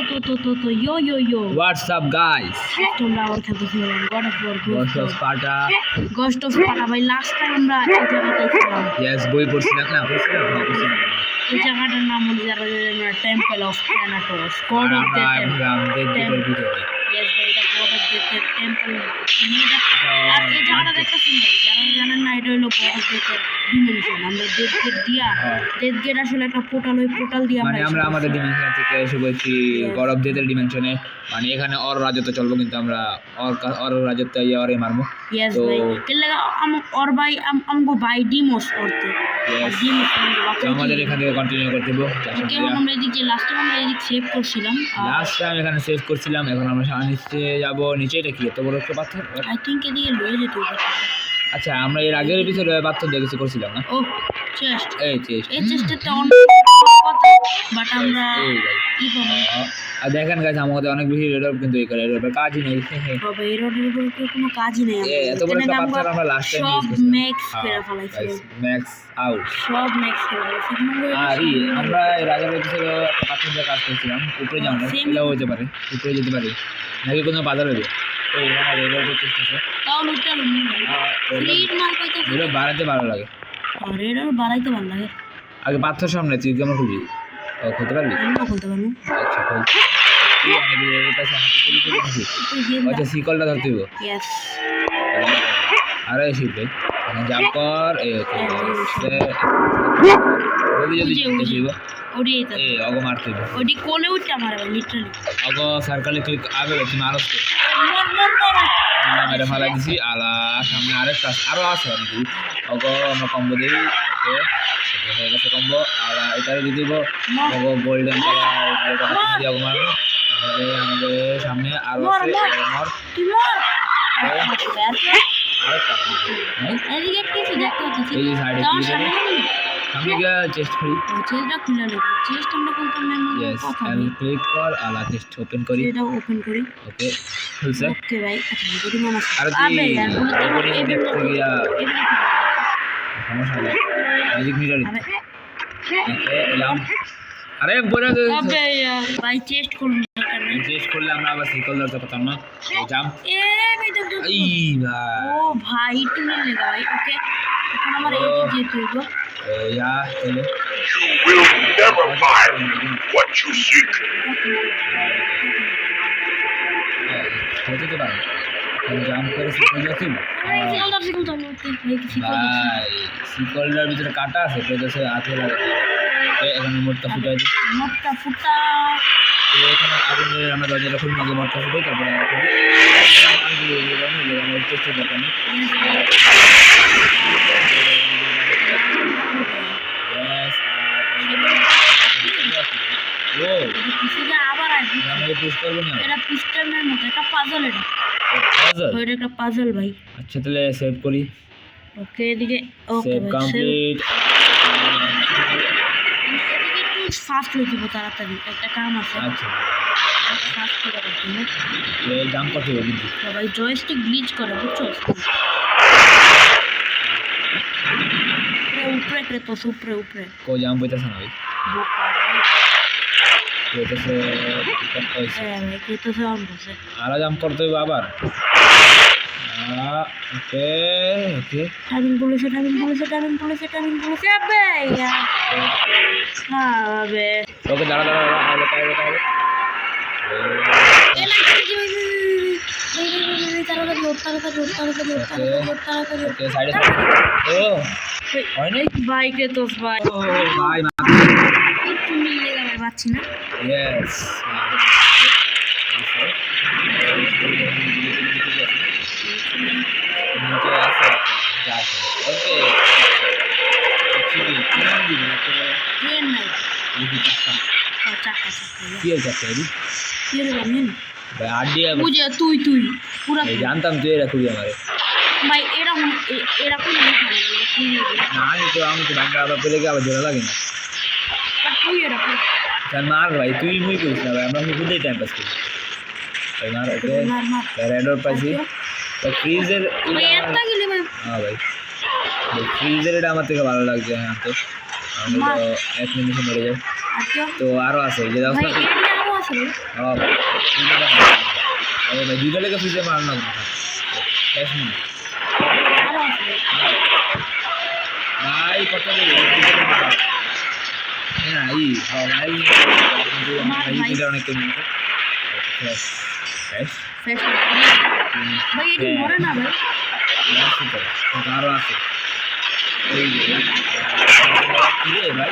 তো yo What's up guys? তোমরা আবার খেলতেছিলাম God of War Ghost of Sparta. ভাই লাস্ট টাইম আমরা এই জায়গাটায় ছিলাম Yes, বই পড়ছিলাম না পড়ছিলাম এই জায়গাটার নাম হলো temple of Thanatos god of the temple Yes, ভাই এটা গড অফ দ্য টেম্পল আর এই জায়গাটা দেখতেছেন ভাই যারা জানেন না এটা হলো গড অফ দ্য ডিমেনশন আমরা ডেথ গেট আসলে একটা পোর্টাল ওই পোর্টাল দিয়ে মানে আমরা আমাদের ডিমেনশন থেকে এসে বলছি গড অফ ডেথের ডিমেনশনে মানে এখানে ওর রাজত্ব চলবো কিন্তু আমরা ওর রাজত্ব ইয়ে ওরে মারবো Yes ভাই কেলে ওর ভাই আমগো ভাই ডিমোস করতে ডিমোস তো আমাদের এখান থেকে কন্টিনিউ করতে হবে ওকে আমরা এদিকে লাস্ট টাইম আমরা এদিকে সেভ করছিলাম এখানে সেভ করছিলাম এখন আমরা নিচে যাব নিচে এটা কি এত বড় একটা পাথর আই থিংক এদিকে লয়ে যেতে হবে আচ্ছা আমরা এর আগের এপিসোডে পাথর দিয়ে কিছু করছিলাম না ও চেস্ট এই চেস্ট এই চেস্টটা অন বাট আমরা কি বলবো আর দেখেন গাইস আমাদের অনেক বেশি রেড অফ কিন্তু এই করে রেড অফ কাজই নেই বাবা এই রোডের উপর কোনো কাজই নেই এত বড় একটা পাথর আমরা লাস্ট টাইম সব ম্যাক্স করে ফেলাইছি ম্যাক্স আউট সব ম্যাক্স করে ফেলাইছি আর আমরা এর আগের এপিসোডে পাথর দিয়ে কাজ করছিলাম উপরে যাও না এলাও হতে পারে উপরে যেতে পারি নাকি কোনো বাজার হবে এই এখানে রেড অফের চেষ্টা আছে তাও লুটটা ফ্রির মাল পাইতে এটা বাড়াতে ভালো লাগে আর রেড আর বাড়াইতে ভালো লাগে আগে পাথর সামনে তুই কেমন খুঁজি ও খুলতে পারবি আমরা খুলতে পারবো আচ্ছা খোল তুই অনেক এর কাছে হাতে করে দিবি আচ্ছা সিকলটা ধরতে হবে ইয়েস আরে শিখবে জাম্প কর এই জলদি দিব ওডি এটা এই অগো মারতে দিব ওডি কোলে উঠতে মারে লিটারালি অগো সার্কেলে ক্লিক আবে তুমি মারো মর মেরে ফেলা দিছি আলা সামনে আরেকটা আরো আছে অনেক অগো আমরা কম্বো দিই ওকে হয়ে গেছে কম্বো আর এটারে দিয়ে দিব অগো গোল্ডেন কালার দিয়ে অগো মারবো তাহলে আমাদের সামনে আরো আছে মর তুই মর এই সাইডে সামনে গিয়ে চেস্ট খুলি চেস্টটা খুলে নেব চেস্ট আমরা খুলতে না ইয়েস আমি ক্লিক কর আলা চেস্ট ওপেন করি এটা ওপেন করি ওকে খুলছে ওকে ভাই আচ্ছা যদি মনে আর আবে यार বলি দেখতে গিয়া সমস্যা নেই ম্যাজিক মিরর ওকে এলাম আরে বড় আবে यार ভাই চেস্ট খুলুন চেস্ট করলে আমরা আবার সিকল ধরতে পারতাম না জাম্প এ ভাই দেখ এই ভাই ও ভাই তুমি লাগা ভাই ওকে এখন আমার এই যে যেতে হবে ইয়া চলে You will never find what you seek. হতে তো পারে জাম্প করে সিকল ধরছি ভাই সিকল তো ভাই কি সিকল ভাই সিকলটার ভিতরে কাটা আছে তো দেশে হাতে লাগে এখানে মোটটা ফুটাই দিই মোটটা ফুটা এখানে আগুনে আমরা দরজাটা খুব আগে মোটটা ফুটাই তারপরে আমার চেষ্টা দরকার নেই আবার আসবে আমাকে পুশ করবো না এটা পিস্টনের মতো একটা পাজল এটা একটা পাজল ভাই আচ্ছা তাহলে সেভ করি ওকে এদিকে ওকে সেভ কমপ্লিট এদিকে একটু ফাস্ট হয়ে যাব তাড়াতাড়ি একটা কাম আছে আচ্ছা ফাস্ট করে করতে হবে এই জাম্প করতে হবে কিন্তু ভাই জয়স্টিক গ্লিচ করে বুঝছো উপরে তো উপরে কো জাম্প হইতাছে না ভাই হইতাছে ভাই তো সাউন্ড হচ্ছে আরো জাম্প করতে হবে আবার ওকে ওকে টাইমিং পুলিশে আবে আবে ওকে দাঁড়া ওকে সাইডে ও হয় নাই বাইকে তো ভাই ও ভাই তুমি লাগাই পাচ্ছি না ইয়েস নিচে আছে ওকে ট্রেন নাই চাকা কি হয়েছে কি রে জানেন ভাই আডিয়া বুঝে তুই পুরা জানতাম তুই এরা খুবই আমারে ভাই এরকম না আমি তো বাংলা আবার পেলে আবার জোড়া লাগে না তুই এরকম মার ভাই তুই মুই করিস না ভাই আমরা খুবই টাইম পাস করি ভাই মার ওকে রেড অর পাইছি তো ফ্রিজের হ্যাঁ ভাই ফ্রিজের এটা আমার থেকে ভালো লাগছে হ্যাঁ তো আমি তো 1 মিনিটে মরে যাই তো আরো আছে যে আছে রে ভাই দুইটা লেগে ফ্রিজে মার না ক্যাশ নেই আরো আছে রে। ভাই কত দেবে না ভাই কিন্তু ভাই এটা অনেক কম ক্যাশ ক্যাশ ফ্রেশ ভাই এটি মরে না ভাই আছে তো কিন্তু আরো আছে এই যে কি রে ভাই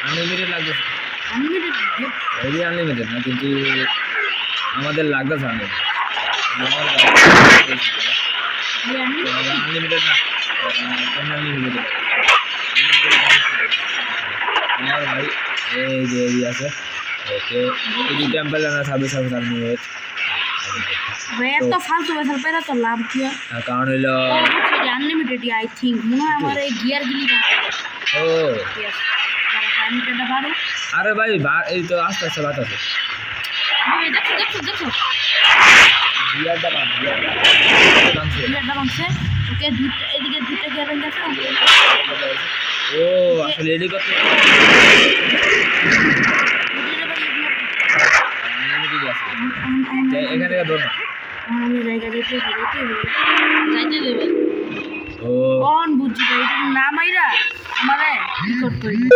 আনলিমিটেড লাগতেছে আনলিমিটেড এই আনলিমিটেড না কিন্তু আমাদের লাগতেছে আনলিমিটেড ভাই আনলিমিটেড না আনলিমিটেড আমার ভাই এই যে এই আছে ওকে এই টেম্পল না সার্ভিস সার্ভিস আমি ভাই এত ফালতু বেসাল পেরা তো লাভ কি হয় কারণ হইলো আনলিমিটেড আই থিঙ্ক মনে হয় আমার এই গিয়ার গিলি ও আনলিমিটেডটা বাড়ো আরে ভাই এই তো আস্তে আস্তে বাত আছে ভাই দেখো গিয়ারটা বাদ গিয়ারটা ভাঙছে ওকে দুটো এদিকে দুটো গিয়ার ভেঙে গেছে ও আসলে এডি করতে এখানে ধর না আমি জায়গা যেতে দেবে ও কোন বুঝছি ভাই এটা না মাইরা আমারে কি করতে হইবে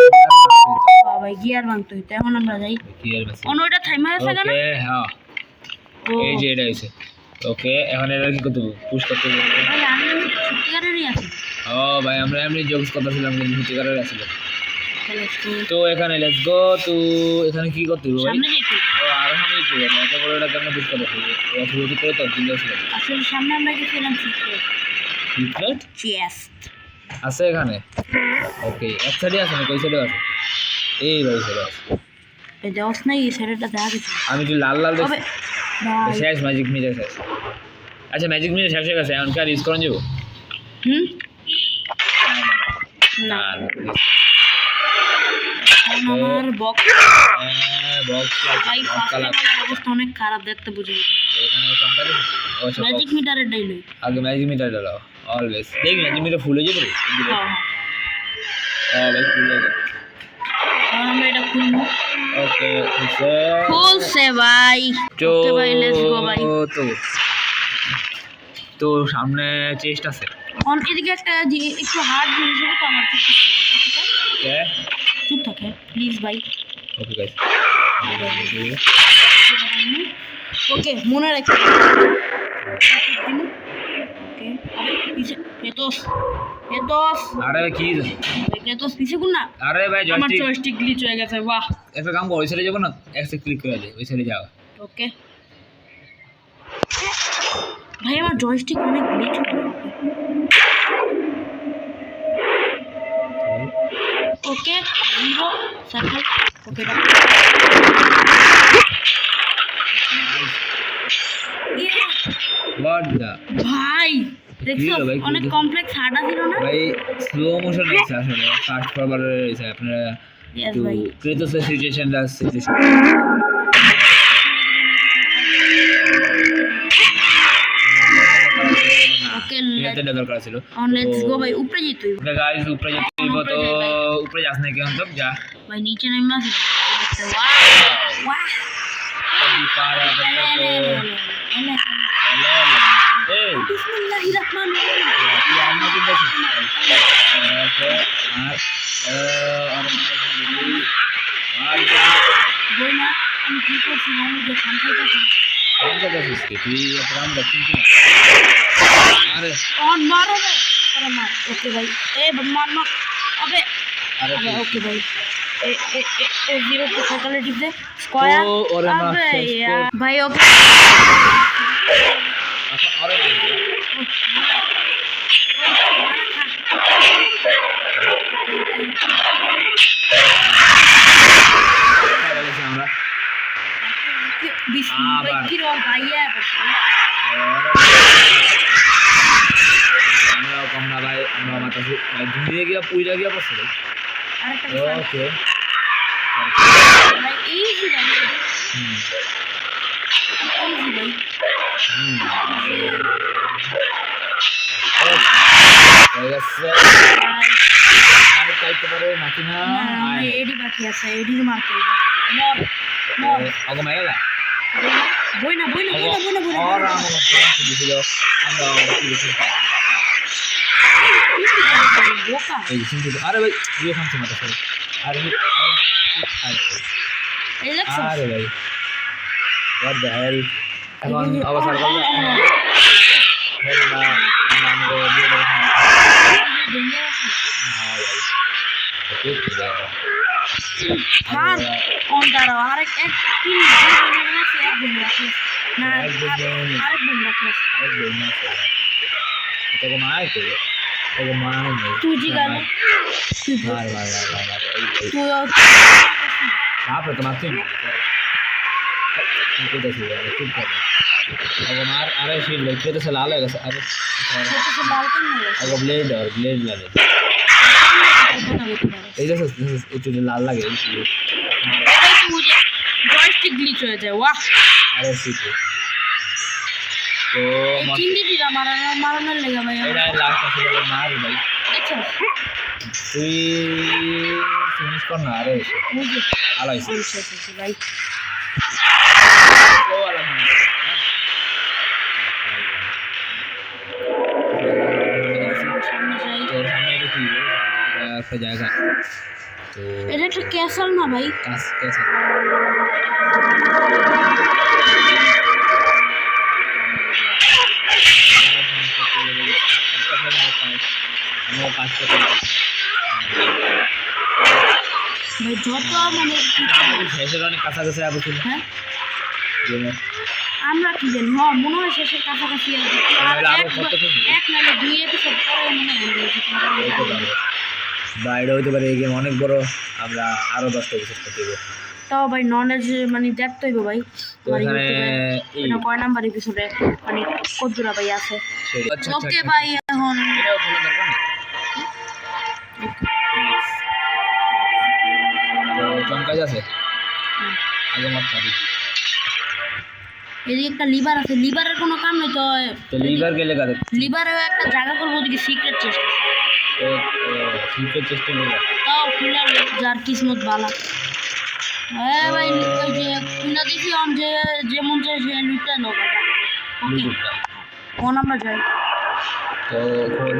ভাই গিয়ার ভাঙতে হইতো এখন আমরা যাই গিয়ার বাসি কোন ওইটা থাইমা আছে কেন ওকে হ্যাঁ ও এই যে এটা হইছে ওকে এখন এটা কি করতে পুশ করতে হবে ভাই আনলিমিটেড সত্যিকারেরই আছে ও ভাই আমরা এমনি জোকস করতেছিলাম কিন্তু সত্যিকারের আসছিল তাহলে তো এখানে লেটস গো তো এখানে কি করতে হবে ভাই সামনে যেতে ও আর সামনে যেতে হবে এত বড় এটা কেমন পুশ করতে হবে ও শুরু করে তো দিলে ছিল আসলে সামনে আমরা গেছিলাম সিক্রেট সিক্রেট চেস্ট আছে এখানে ওকে এক সাইডে আছে না কই সাইডে আছে এই ভাই সাইডে আছে এই দেওয়াস নাই এই সাইডটা দেখা গেছে আমি একটু লাল লাল তবে দেখছি ভাই শেষ ম্যাজিক মিটার শেষ আচ্ছা ম্যাজিক মিটার শেষ হয়ে গেছে এখন কি আর ইউজ করেন যাবো হুম না এখন আমার বক্স বক্স ভাই কালার ফার্স্ট অবস্থা অনেক খারাপ দেখতে বুঝে গেছে এখানে চমকা দিয়েছে ও আচ্ছা ম্যাজিক মিটারের ডাইলই আগে ম্যাজিক মিটার দাও অলওয়েজ দেখ ম্যাজিক মিটার ফুল হয়ে যাবে হ্যাঁ হ্যাঁ ভাই ফুল হয়ে যাবে এখন আমরা এটা খুলবো ওকে খুলছে ভাই ওকে ভাই লেটস গো ভাই তো সামনে চেস্ট আছে অন এদিকে একটা একটু হার্ড জিনিস হবে তো আমার চুপ থাকে প্লিজ ভাই ওকে গাইস ওকে মনে রাখি ওকে পিছে পেতোস আরে কি পেতোস পিছে কোন না আরে ভাই আমার জয়স্টিক জয়স্টিক গ্লিচ হয়ে গেছে বাহ একটা কাম করো ওই সাইডে যাবো না একটা ক্লিক করে দে ওই সাইডে যাও ওকে ভাই আমার জয়স্টিক অনেক glitch okay zero circle okay what the ভাই দেখছো হলো ভাই, কি অনেক হলো? কমপ্লেক্স হার্ড আছে না ভাই স্লো মোশন আছে আসলে ফাস্ট ফরওয়ার্ড আছে আপনারা Yes, একটু ভাই। ক্রেটোসের সিচুয়েশনটা সিচুয়েশন ওকে এটাতে দরকার ছিল অন লেটস গো ভাই উপরে যেতে হইব গাইস উপরে যেতে হইব তো উপরে যাস না কেন তো যা ভাই নিচে নেমে আসি ওয়াও ওয়াও এই বিসমিল্লাহির রহমানির রহিম কি আমরা কি দেখি আর বই না আমি কি করছি আমি যে খানসাইটাছি কোন জায়গা থেকে তুই রাম দেখছিস কি আরে অন মারো রে আরে মার ওকে ভাই এ মার মার আবে আরে আবে ওকে ভাই এ এ এ জিরো টু সাইকেল টিপ দে স্কয়ার ও, ওরে মার, আবে শেষ তো। ইয়ার ভাই ওকে আচ্ছা আরে আমরা আবার। কি রং ভাইয়া আমরাও কম না ভাই আমরা মাতাছি ভাই ঘুমিয়ে গিয়া পুইরা গিয়া বসে আরেকটা ওকে ভাই ইজি ভাই হুম ইজি ভাই হয়ে গেছে আরে চাইতে পারে নাকি না না এডি বাকি আছে এডির মারতে হবে মর ওকে মাইলা বই না और আমাকে ফোন দিছিল আমরা কি দেখি বোকা এই শুনতে আরে ভাই ইয়ে খান তোমার কাছে আরে এই দেখছো আরে ভাই what the hell এখন অবসর করলে আমাকে দিয়ে দেবো হ্যাঁ ভাই ওকে থাম অন দাঁড়াও আরেক এক তিন এক বোন রাখি না এক বোন আরেক বোন রাখি আরে বই না তো মাই তো ওকে মাই নেই তুই জি গেল তুই ভাই তুই बाप रे तुम्हारे इनको देखिए चुप कर अब मार अरे शीट लेके तो लाल है अरे छोटे से लाल क्यों नहीं है अब ब्लेड लगे এই দেখো একটু লাল লাগে এটাই তো মুझे জয়স্টিক গ্লিচ হয়ে যায় वाह আরে शीट তো চিন্দি দিরা মারানোর লেগে ভাই এটা লাস্ট আসলে মার ভাই দেখছো তুই ফিনিশ কর না আরে মুझे আলাইছে ভাই ও আলা সামনে যাই তো সামনে এটা কি একটা জায়গা তো এটা একটা ক্যাসল না ভাই কাজ कैसे আমরা কাজ করতে ভাই যত মানে আমাদের শেষের অনেক কাছাকাছি আবছিল হ্যাঁ জন্য আমরা কি জানি হ্যাঁ মনে হয় শেষের কাছাকাছি আছে আর আরো কতক্ষণ এক নাহলে দুই এপিসোড পরে মনে হয় হইতে পারে বাইরে হইতে পারে এই গেম অনেক বড় আমরা আরো 10টা এপিসোড করতে হবে তাও ভাই নলেজ মানে দেখতে হইব ভাই তো এখানে এই এটা কয় নাম্বার এপিসোডে মানে কতদূর ভাই আছে আচ্ছা ওকে ভাই এখন এটাও খোলা দরকার না তো চমকাজ আছে আগে মত পারি এদিকে একটা লিভার আছে লিভারের কোনো কাম নেই তো লিভার গেলে কাদের লিভারেও একটা জায়গা করবো ওদিকে সিক্রেট চেস্ট তো সিক্রেট চেষ্টা করব তাও খুলে যার কিসমত ভালো হ্যাঁ ভাই ওই যে খুলে দেখি অন যে যেমন চাই সে লুটটা নেবো ওকে ফোন আমরা যাই তো খোল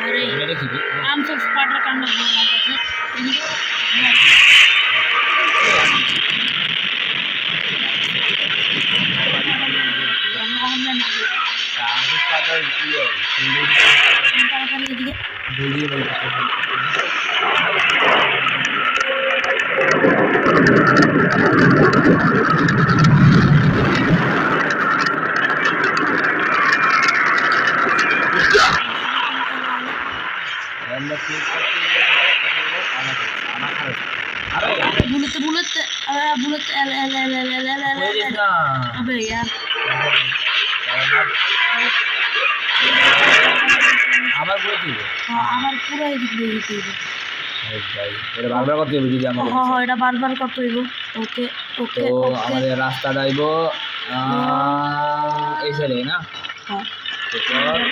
अरे आम सब स्पाटर काम लग रहा है बुलेट अबे यार আবার বলে দিবে আমার পুরো এদিক দিয়ে দিতে হবে ভাই এটা বারবার করতে হবে যদি আমাকে হ্যাঁ এটা বারবার করতে হইব ওকে তো ওকে আমাদের রাস্তাটা আইব এই সাইডে না হ্যাঁ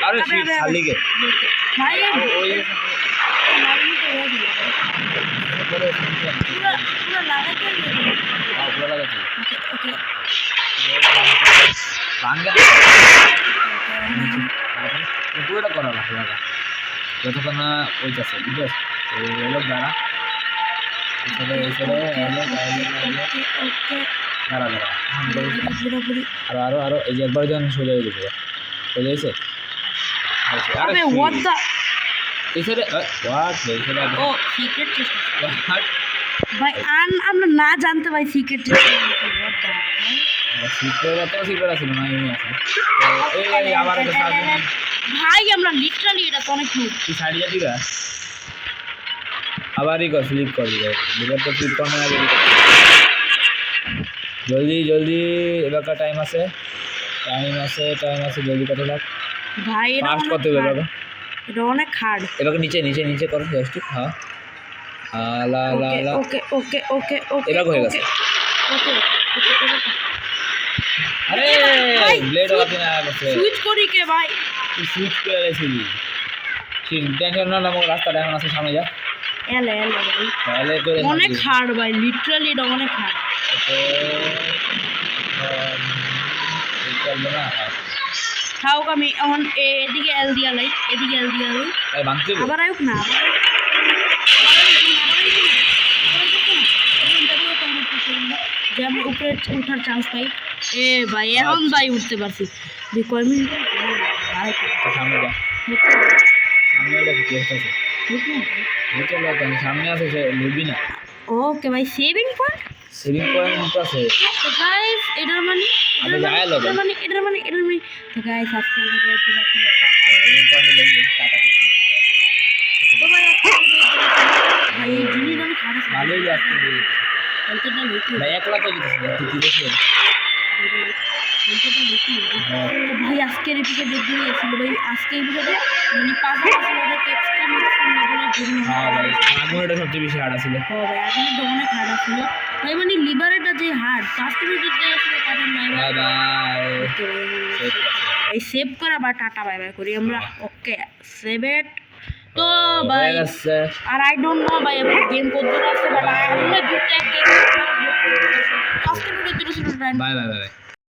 আরে শীত খালি গে ভাই ওই পুরো লাগাতে পুরো লাগাচ্ছি ওকে ওকে ভাঙ্গা পুরোটা করা লাগা যতক্ষণ না ওইটাছে বুঝছ তো এলো দাঁড়া দাঁড়া দাঁড়া আরো আরো এই যে একবার যখন সোজা হয়ে যাবে সোজা হয়েছে আরে হোয়াট দা এই সাইডে হোয়াট এই সাইডে ও সিক্রেট টেস্ট ভাই আমরা না জানতে ভাই secret test what the secret তো সিক্রেট আছে না এই আছে এই আবার একটা সাইড ভাই আমরা লিটারালি এটা তো অনেক লুক কি সাইড যাবি গা আবার ই কর ফ্লিপ কর দিবে লিভার তো ফ্লিপ করনে আগে জলদি জলদি এবার টাইম আছে জলদি কত লাগ ভাই এটা ফাস্ট করতে হবে বাবা এটা অনেক হার্ড এবার নিচে নিচে নিচে করো জাস্ট হ্যাঁ লা লা লা ওকে ওকে ওকে ওকে এবার হয়ে গেছে ওকে ওকে আরে ব্লেড আছে না আছে সুইচ করি কে ভাই তুই সুইচ করে গেছিলি ঠিক টেনশন না আমাকে রাস্তাটা এখন আছে সামনে যা এলে এলে ভাই তাহলে করে অনেক হার্ড ভাই লিটারালি এটা অনেক হার্ড চলবে না খাও আমি এখন এদিকে এল দিয়া লাই এদিকে এল দিয়া লাই এই বানতে আবার আয়ুক না যে আমি উপরে উঠার চান্স পাই এ ভাই এখন ভাই উঠতে পারছি দুই কয় মিনিট সামনে যা সামনে একটা চেষ্টা আছে চলো তুমি সামনে আছে সে লুবি না ওকে ভাই সেভিং পয়েন্ট সেভিং পয়েন্ট আছে তো গাইস এটার মানে আরে যাই লোক এটার মানে তো গাইস সাবস্ক্রাইব করতে পারছি সেভিং পয়েন্টে যাই টাটা তো ভাই ভাই এই জিনিস আমি খারাপ ভালোই আসছে কলকাতা লুকি ভাই একলা তো দিতেছ তুই দিতেছ কলকাতা লুকি তো ভাই আজকের এপিসোড দেখবি ছিল ভাই আজকে এপিসোডে মানে পাশাপাশি ওদের এক্সট্রা ম্যাক্সিমাম লেভেলের জন্য হ্যাঁ ভাই আগুনটা সবচেয়ে বেশি হার্ড ছিল ও ভাই আগুনের তো অনেক হার্ড ছিল ভাই মানে লিভারেটা যে হার্ড ফার্স্ট এপিসোড যে আসলে পারেন নাই ভাই বাই বাই এই সেভ করা বা টাটা বাই বাই করি আমরা ওকে সেভ ইট তো ভাই আর আই ডোন্ট নো ভাই আমার গেম করতে আছে বাট আই এম দুটো গেম আজকে ভিডিও ছিল বাই বাই বাই